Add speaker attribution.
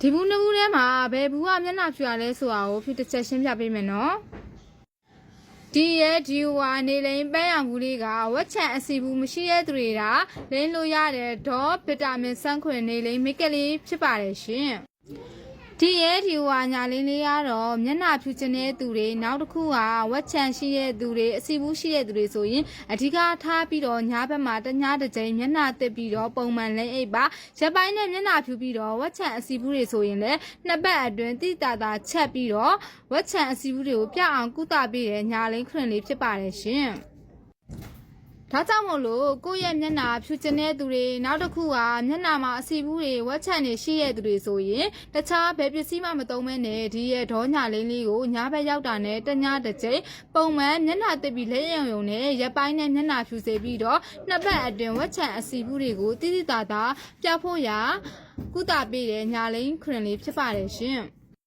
Speaker 1: ဒီဘူးနှစ်ဘူးထဲမှာဘယ်ဘူးကမျက်နှာဖြူရလဲဆိုတာကိုဖြစ်တစ်ချက်ရှင်းပြပေးမယ်နော်ဒီရဲ့ဒီဝါနေလိန်ပန်းရောင်ဘူးလေးကဝက်ချန်အစီဘူးမရှိတဲ့သူတွေကလိန်လို့ရတဲ့ဒေါဗီတာမင်ဆန်းခွင်နေလိန်မိတ်ကလေးဖြစ်ပါတယ်ရှင်ဒီရဲ့ဒီဝါညာလင်းလေးကတော့မျက်နှာဖြူချင်တဲ့သူတွေနောက်တစ်ခုကဝက်ချန်ရှိတဲ့သူတွေအစီဘူးရှိတဲ့သူတွေဆိုရင်အဓိကထားပြီးတော့ညာဘက်မှာတညာတစ်ကြိမ်မျက်နှာတက်ပြီးတော့ပုံမှန်လိမ့်အိပ်ပါရက်ပိုင်းနဲ့မျက်နှာဖြူပြီးတော့ဝက်ချန်အစီဘူးတွေဆိုရင်လည်းနှစ်ပတ်အတွင်းတိတာတာချက်ပြီးတော့ဝက်ချန်အစီဘူးတွေကိုပြအောင်ကုသပေးတဲ့ညာလိန်ခရင်လေးဖြစ်ပါတယ်ရှင်ဒါကြောင့်မို့လို့ကိုယ့်ရဲ့မျက်နှာဖြူချင်တဲ့သူတွေနောက်တစ်ခုကမျက်နှာမှာအစီဘူးတွေဝက်ချန်တွေရှိတဲ့သူတွေဆိုရင်တခြားဘယ်ပစ္စည်းမှမသုံးမဲနဲ့ဒီရဲ့ဒေါညာလိမ့်လေးကိုညာဘက်ရောက်တာနဲ့တညာတစ်ကြိမ်ပုံမှန်မျက်နှာတက်ပြီးလက်ရုံရုံနဲ့ရက်ပိုင်းနဲ့မျက်နှာဖြူစေပြီးတော့နှစ်ပတ်အတွင်းဝက်ချန်အစီဘူးတွေကိုတိတိတာတာပြဖို့ရာကုသပေးတဲ့ညာလိမ့်ခရင်လေးဖြစ်ပါတယ်ရှင်